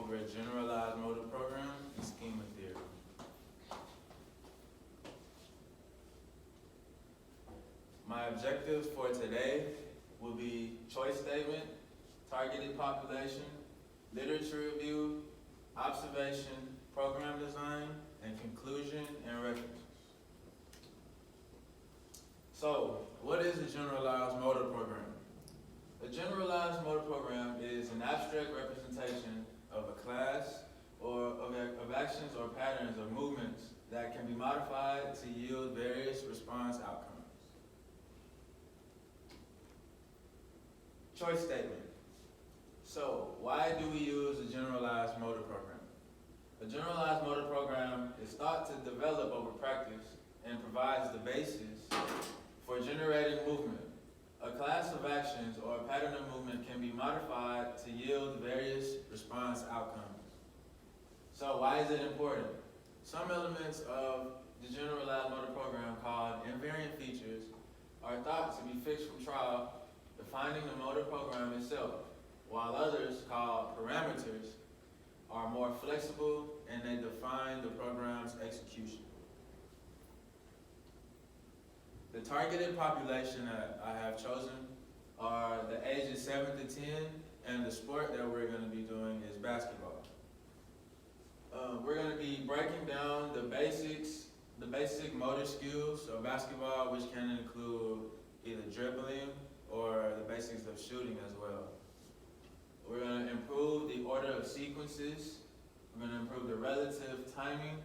over a generalized motor program and schema theory. My objectives for today will be choice statement, targeted population, literature review, observation, program design, and conclusion and references. So, what is a generalized motor program? A generalized motor program is an abstract representation of a class or of actions or patterns or movements that can be modified to yield various response outcomes. Choice statement. So, why do we use a generalized motor program? A generalized motor program is thought to develop over practice and provides the basis for generating movement. A class of actions or a pattern of movement can be modified to yield various response outcomes. So why is it important? Some elements of the generalized motor program called invariant features are thought to be fixed from trial, defining the motor program itself, while others, called parameters, are more flexible and they define the program's execution. The targeted population that I have chosen are the ages 7 to 10, and the sport that we're going to be doing is basketball. We're going to be breaking down the basic motor skills of basketball, which can include either dribbling or the basics of shooting as well. We're going to improve the order of sequences, we're going to improve the relative timing,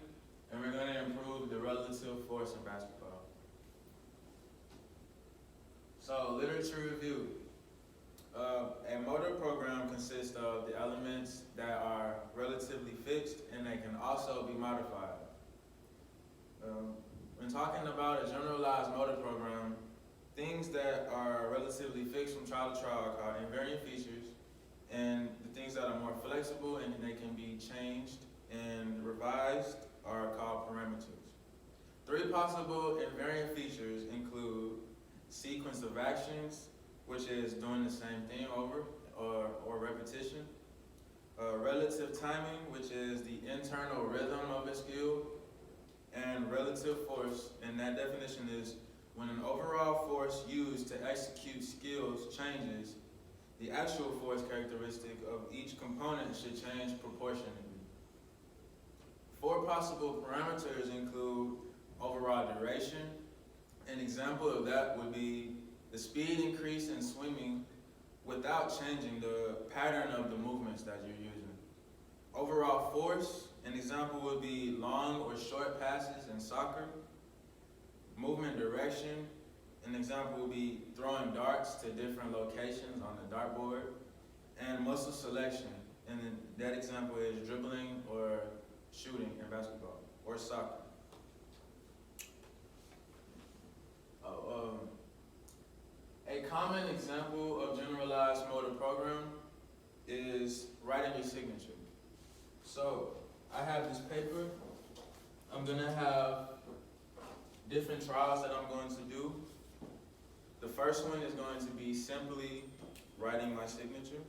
and we're going to improve the relative force in basketball. So, literature review. A motor program consists of the elements that are relatively fixed and they can also be modified. When talking about a generalized motor program, things that are relatively fixed from trial to trial are called invariant features, and the things that are more flexible and they can be changed and revised are called parameters. 3 possible invariant features include sequence of actions, which is doing the same thing over or repetition. Relative timing, which is the internal rhythm of a skill. And relative force, and that definition is when an overall force used to execute skills changes, the actual force characteristic of each component should change proportionately. 4 possible parameters include overall duration. An example of that would be the speed increase in swimming without changing the pattern of the movements that you're using. Overall force, an example would be long or short passes in soccer. Movement direction, an example would be throwing darts to different locations on the dartboard. And muscle selection, and that example is dribbling or shooting in basketball or soccer. A common example of generalized motor program is writing your signature. So I have this paper. I'm going to have different trials that I'm going to do. The first one is going to be simply writing my signature.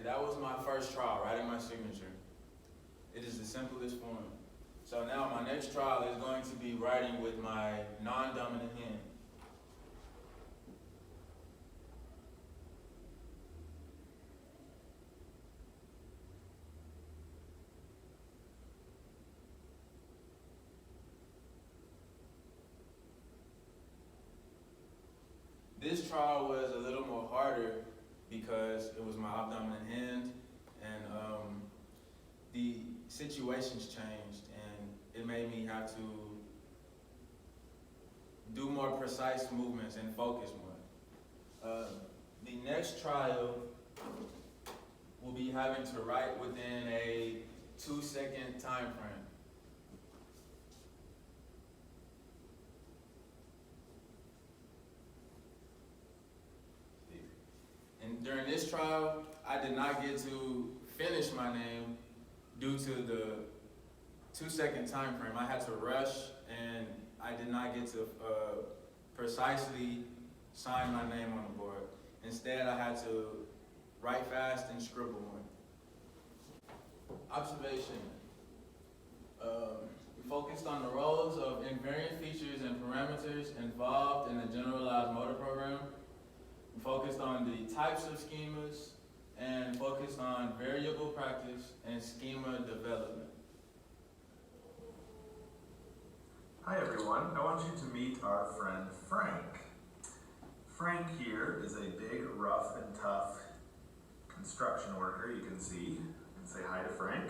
That was my first trial, writing my signature. It is the simplest form. So now my next trial is going to be writing with my non-dominant hand. This trial was a little more harder because it was my off-dominant hand, and the situations changed, and it made me have to do more precise movements and focus more. The next trial will be having to write within a 2-second time frame. during this trial, I did not get to finish my name due to the 2-second time frame. I had to rush and I did not get to precisely sign my name on the board. Instead, I had to write fast and scribble more. Observation. We focused on the roles of invariant features and parameters involved in the generalized motor program. We focused on the types of schemas and focused on variable practice and schema development. Hi everyone, I want you to meet our friend Frank. Frank here is a big, rough and tough construction worker, you can see. And say hi to Frank.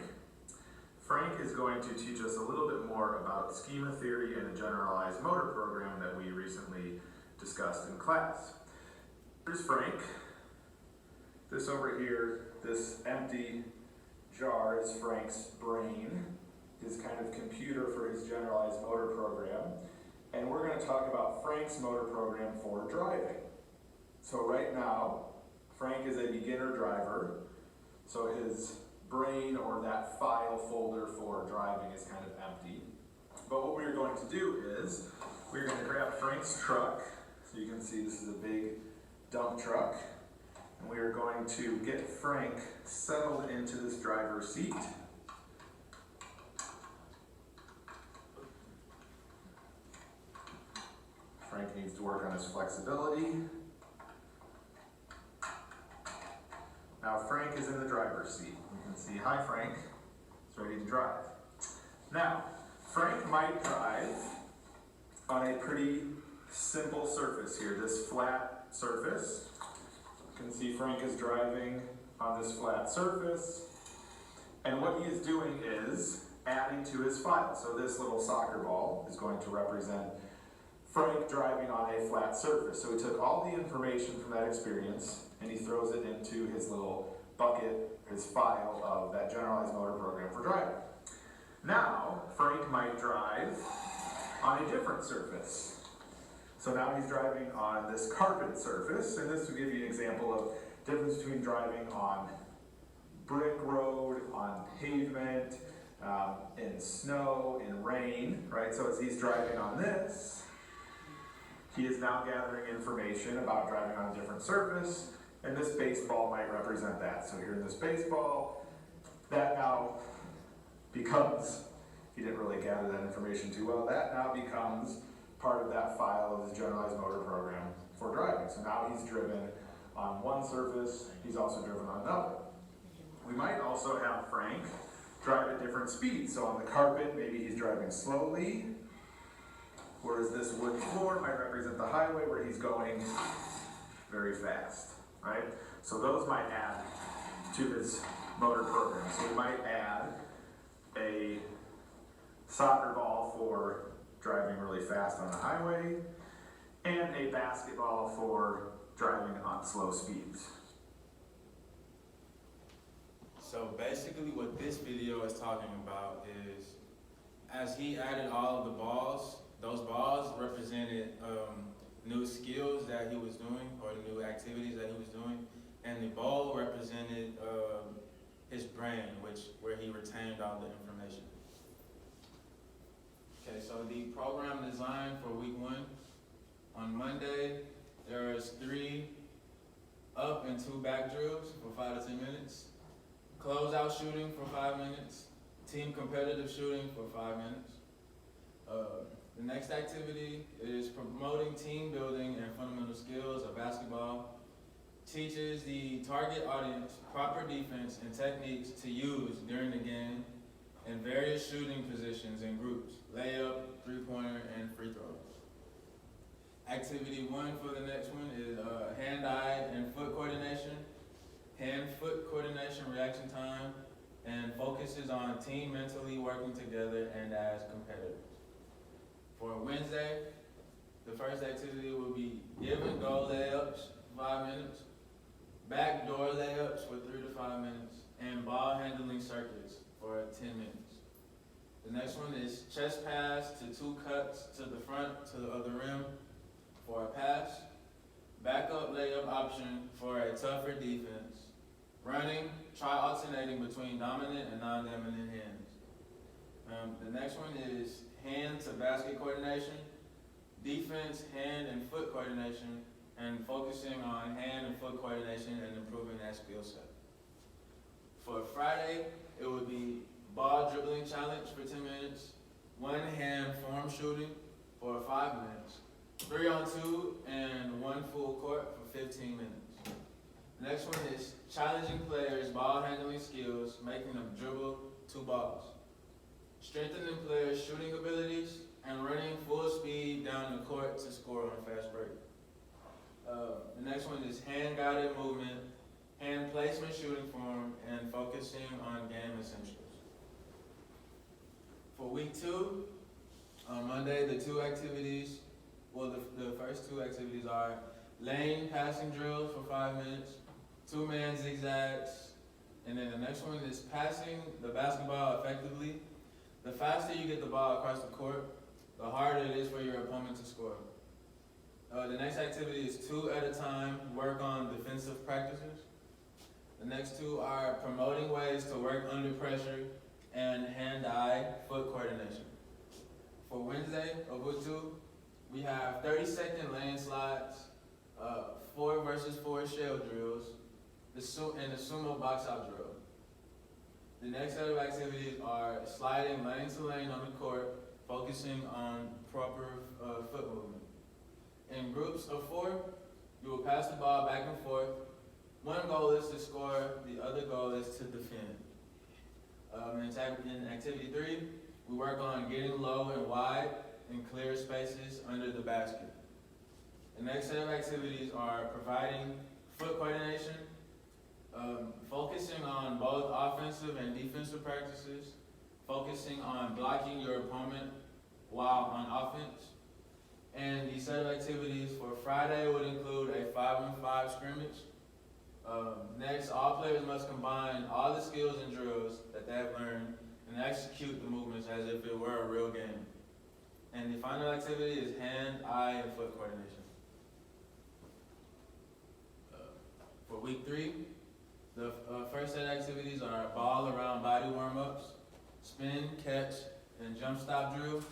Frank is going to teach us a little bit more about schema theory and a generalized motor program that we recently discussed in class. Here's Frank. This over here, this empty jar is Frank's brain, his kind of computer for his generalized motor program. And we're going to talk about Frank's motor program for driving. So right now, Frank is a beginner driver, so his brain or that file folder for driving is kind of empty. But what we're going to do is, we're going to grab Frank's truck. So you can see this is a big dump truck. And we are going to get Frank settled into this driver's seat. Frank needs to work on his flexibility. Now Frank is in the driver's seat. You can see, hi Frank, he's ready to drive. Now, Frank might drive on a pretty simple surface here, this flat surface. You can see Frank is driving on this flat surface. And what he is doing is adding to his file. So this little soccer ball is going to represent Frank driving on a flat surface. So he took all the information from that experience and he throws it into his little bucket, his file of that generalized motor program for driving. Now, Frank might drive on a different surface. So now he's driving on this carpet surface, and this will give you an example of difference between driving on brick road, on pavement, in snow, in rain, right? So as he's driving on this, he is now gathering information about driving on a different surface, and this baseball might represent that. So here in this baseball, that now becomes, he didn't really gather that information too well, that now becomes part of that file of the generalized motor program for driving. So now he's driven on one surface, he's also driven on another. We might also have Frank drive at different speeds. So on the carpet, maybe he's driving slowly, whereas this wood floor might represent the highway where he's going very fast, right? So those might add to his motor program. So we might add a soccer ball for driving really fast on the highway and a basketball for driving on slow speeds. So basically what this video is talking about is, as he added all of the balls, those balls represented new skills that he was doing or new activities that he was doing, and the ball represented his brain, where he retained all the information. Okay, so the program design for week 1, on Monday, there's 3 up and 2 back drills for 5 to 10 minutes, closeout shooting for 5 minutes, team competitive shooting for 5 minutes. The next activity is promoting team building and fundamental skills of basketball. Teaches the target audience proper defense and techniques to use during the game in various shooting positions and groups, layup, three-pointer, and free throws. Activity 1 for the next one is hand-eye and foot coordination, hand-foot coordination reaction time, and focuses on team mentally working together and as competitors. For Wednesday, the first activity will be give and go layups, 5 minutes, backdoor layups for 3 to 5 minutes, and ball handling circuits for 10 minutes. The next one is chest pass to 2 cuts to the front to the other rim for a pass, backup layup option for a tougher defense. Running, try alternating between dominant and non-dominant hands. The next one is hand to basket coordination, defense, hand and foot coordination, and focusing on hand and foot coordination and improving that skill set. For Friday, it would be ball dribbling challenge for 10 minutes, one hand form shooting for 5 minutes, 3-on-2 and one full court for 15 minutes. The next one is challenging players' ball handling skills, making them dribble 2 balls. Strengthening players' shooting abilities and running full speed down the court to score on a fast break. The next one is hand-guided movement, hand placement shooting form, and focusing on game essentials. For week 2, on Monday, the first 2 activities are lane passing drills for 5 minutes, 2-man zigzags, and then the next one is passing the basketball effectively. The faster you get the ball across the court, the harder it is for your opponent to score. The next activity is 2 at a time, work on defensive practices. The next 2 are promoting ways to work under pressure and hand-eye foot coordination. For Wednesday of week 2, we have 30-second lane slides, 4 versus 4 shell drills, and the sumo box-out drill. The next set of activities are sliding lane to lane on the court, focusing on proper foot movement. In groups of 4, you will pass the ball back and forth. One goal is to score, the other goal is to defend. In activity 3, we work on getting low and wide in clear spaces under the basket. The next set of activities are providing foot coordination, focusing on both offensive and defensive practices, focusing on blocking your opponent while on offense. And the set of activities for Friday would include a 5-on-5 scrimmage. Next, all players must combine all the skills and drills that they have learned and execute the movements as if it were a real game. And the final activity is hand, eye, and foot coordination. For week 3, the first set of activities are ball around body warm-ups, spin, catch, and jump stop drill,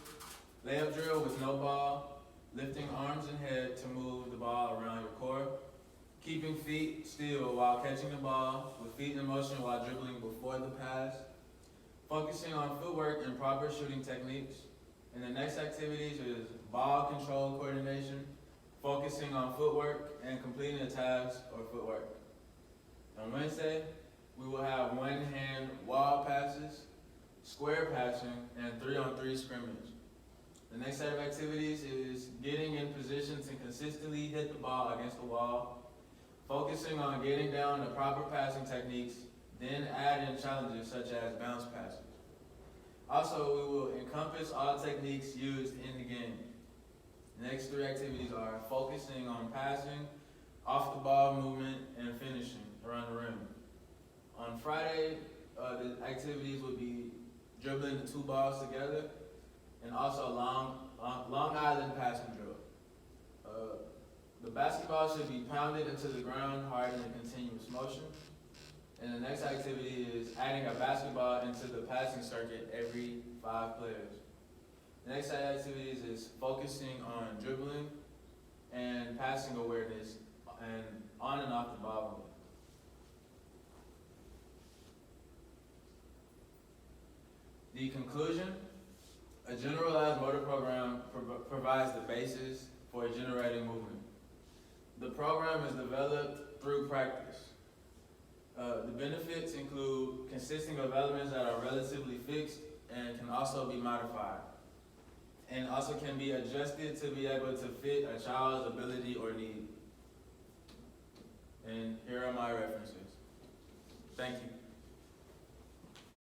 layup drill with no ball, lifting arms and head to move the ball around your core, keeping feet still while catching the ball, with feet in motion while dribbling before the pass, focusing on footwork and proper shooting techniques. And the next activities is ball control coordination, focusing on footwork and completing a task or footwork. On Wednesday, we will have one-hand wall passes, square passing, and 3-on-3 scrimmage. The next set of activities is getting in position to consistently hit the ball against the wall, focusing on getting down the proper passing techniques, then add in challenges such as bounce passes. Also, we will encompass all techniques used in the game. The next 3 activities are focusing on passing, off the ball movement, and finishing around the rim. On Friday, the activities would be dribbling the 2 balls together, and also Long Island passing drill. The basketball should be pounded into the ground hard in a continuous motion. And the next activity is adding a basketball into the passing circuit every 5 players. The next set of activities is focusing on dribbling and passing awareness and on and off the ball movement. The conclusion: a generalized motor program provides the basis for generating movement. The program is developed through practice. The benefits include consisting of elements that are relatively fixed and can also be modified, and also can be adjusted to be able to fit a child's ability or need. And here are my references. Thank you.